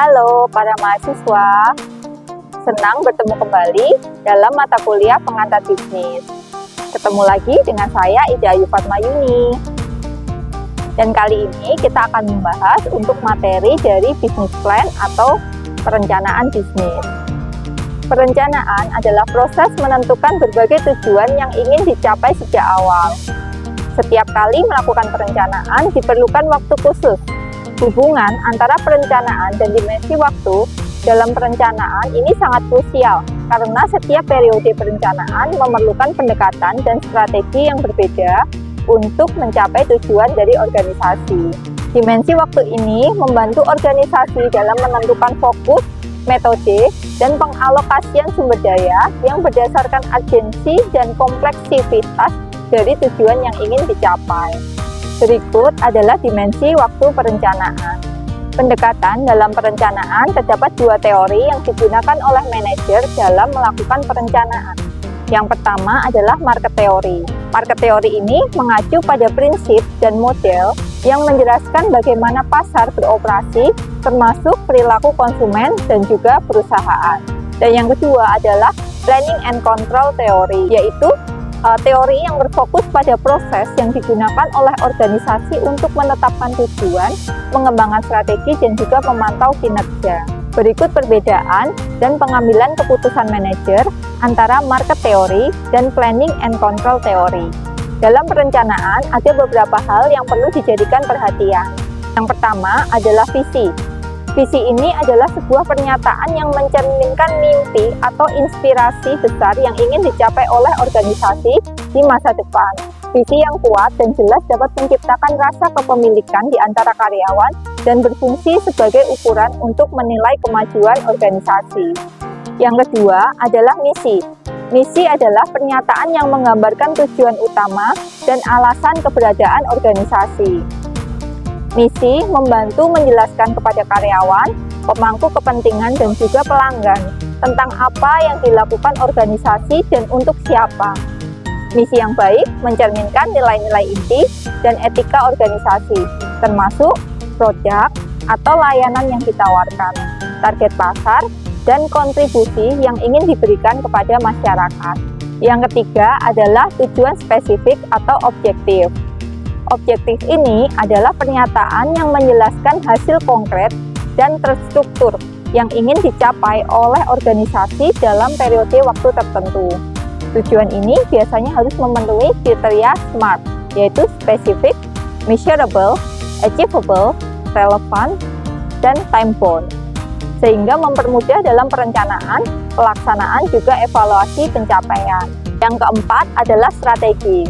Halo para mahasiswa, senang bertemu kembali dalam mata kuliah pengantar bisnis. Ketemu lagi dengan saya Ida Ayu Fatmayuni. Dan kali ini kita akan membahas untuk materi dari business plan atau perencanaan bisnis. Perencanaan adalah proses menentukan berbagai tujuan yang ingin dicapai sejak awal. Setiap kali melakukan perencanaan diperlukan waktu khusus. Hubungan antara perencanaan dan dimensi waktu dalam perencanaan ini sangat krusial karena setiap periode perencanaan memerlukan pendekatan dan strategi yang berbeda untuk mencapai tujuan dari organisasi. Dimensi waktu ini membantu organisasi dalam menentukan fokus, metode, dan pengalokasian sumber daya yang berdasarkan urgensi dan kompleksivitas dari tujuan yang ingin dicapai. Berikut adalah dimensi waktu perencanaan. Pendekatan dalam perencanaan terdapat dua teori yang digunakan oleh manajer dalam melakukan perencanaan. Yang pertama adalah market theory. Market theory ini mengacu pada prinsip dan model yang menjelaskan bagaimana pasar beroperasi, termasuk perilaku konsumen dan juga perusahaan. Dan yang kedua adalah planning and control theory, yaitu teori yang berfokus pada proses yang digunakan oleh organisasi untuk menetapkan tujuan, mengembangkan strategi, dan juga memantau kinerja. Berikut perbedaan dan pengambilan keputusan manajer antara market theory dan planning and control theory. Dalam perencanaan, ada beberapa hal yang perlu dijadikan perhatian. Yang pertama adalah visi. Visi ini adalah sebuah pernyataan yang mencerminkan mimpi atau inspirasi besar yang ingin dicapai oleh organisasi di masa depan. Visi yang kuat dan jelas dapat menciptakan rasa kepemilikan di antara karyawan dan berfungsi sebagai ukuran untuk menilai kemajuan organisasi. Yang kedua adalah misi. Misi adalah pernyataan yang menggambarkan tujuan utama dan alasan keberadaan organisasi. Misi membantu menjelaskan kepada karyawan, pemangku kepentingan, dan juga pelanggan tentang apa yang dilakukan organisasi dan untuk siapa. Misi yang baik mencerminkan nilai-nilai inti dan etika organisasi, termasuk produk atau layanan yang ditawarkan, target pasar, dan kontribusi yang ingin diberikan kepada masyarakat. Yang ketiga adalah tujuan spesifik atau objektif. Objektif ini adalah pernyataan yang menjelaskan hasil konkret dan terstruktur yang ingin dicapai oleh organisasi dalam periode waktu tertentu. Tujuan ini biasanya harus memenuhi kriteria SMART, yaitu specific, measurable, achievable, relevant, dan time-bound, sehingga mempermudah dalam perencanaan, pelaksanaan, juga evaluasi pencapaian. Yang keempat adalah strategi.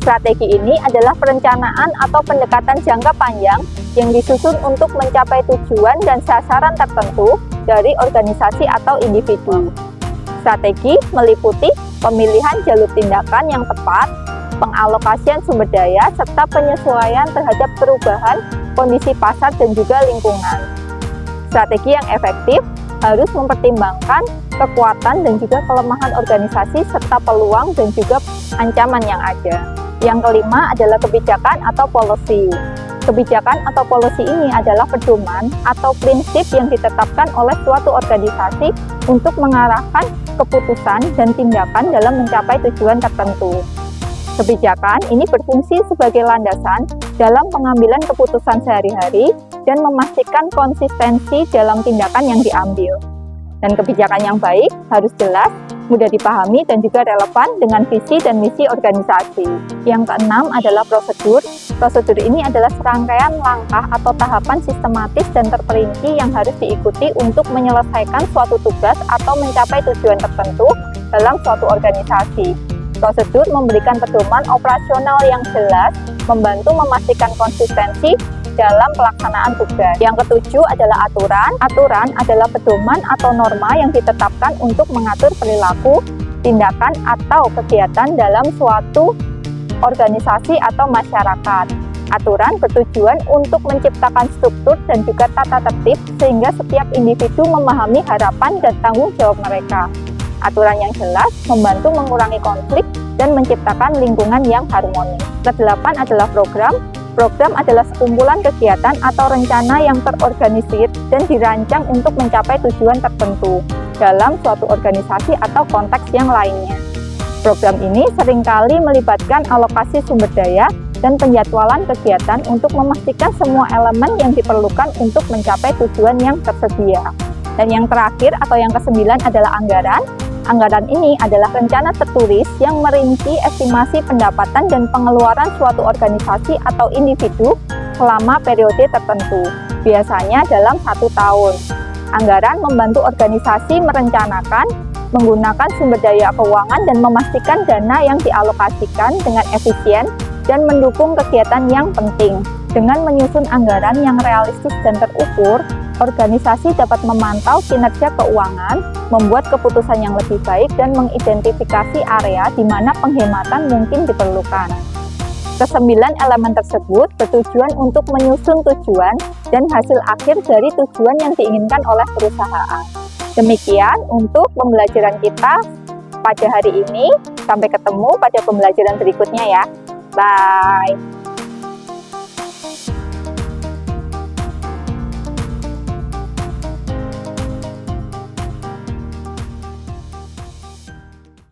Strategi ini adalah perencanaan atau pendekatan jangka panjang yang disusun untuk mencapai tujuan dan sasaran tertentu dari organisasi atau individu. Strategi meliputi pemilihan jalur tindakan yang tepat, pengalokasian sumber daya, serta penyesuaian terhadap perubahan kondisi pasar dan juga lingkungan. Strategi yang efektif harus mempertimbangkan kekuatan dan juga kelemahan organisasi serta peluang dan juga ancaman yang ada. Yang kelima adalah kebijakan atau policy. Kebijakan atau policy ini adalah pedoman atau prinsip yang ditetapkan oleh suatu organisasi untuk mengarahkan keputusan dan tindakan dalam mencapai tujuan tertentu. Kebijakan ini berfungsi sebagai landasan dalam pengambilan keputusan sehari-hari dan memastikan konsistensi dalam tindakan yang diambil. Dan kebijakan yang baik harus jelas, mudah dipahami, dan juga relevan dengan visi dan misi organisasi. Yang keenam adalah prosedur. Prosedur ini adalah serangkaian langkah atau tahapan sistematis dan terperinci yang harus diikuti untuk menyelesaikan suatu tugas atau mencapai tujuan tertentu dalam suatu organisasi. Prosedur memberikan pedoman operasional yang jelas, membantu memastikan konsistensi dalam pelaksanaan tugas. Yang ketujuh adalah aturan. Aturan adalah pedoman atau norma yang ditetapkan untuk mengatur perilaku, tindakan, atau kegiatan dalam suatu organisasi atau masyarakat. Aturan bertujuan untuk menciptakan struktur dan juga tata tertib sehingga setiap individu memahami harapan dan tanggung jawab mereka. Aturan yang jelas membantu mengurangi konflik dan menciptakan lingkungan yang harmonis. Kedelapan adalah program. Program adalah sekumpulan kegiatan atau rencana yang terorganisir dan dirancang untuk mencapai tujuan tertentu dalam suatu organisasi atau konteks yang lainnya. Program ini seringkali melibatkan alokasi sumber daya dan penjadwalan kegiatan untuk memastikan semua elemen yang diperlukan untuk mencapai tujuan yang tersedia. Dan yang terakhir atau yang ke-9 adalah anggaran. Anggaran ini adalah rencana tertulis yang merinci estimasi pendapatan dan pengeluaran suatu organisasi atau individu selama periode tertentu, biasanya dalam 1 tahun. Anggaran membantu organisasi merencanakan, menggunakan sumber daya keuangan dan memastikan dana yang dialokasikan dengan efisien dan mendukung kegiatan yang penting. Dengan menyusun anggaran yang realistis dan terukur, organisasi dapat memantau kinerja keuangan, membuat keputusan yang lebih baik, dan mengidentifikasi area di mana penghematan mungkin diperlukan. Kesembilan elemen tersebut bertujuan untuk menyusun tujuan dan hasil akhir dari tujuan yang diinginkan oleh perusahaan. Demikian untuk pembelajaran kita pada hari ini. Sampai ketemu pada pembelajaran berikutnya ya. Bye!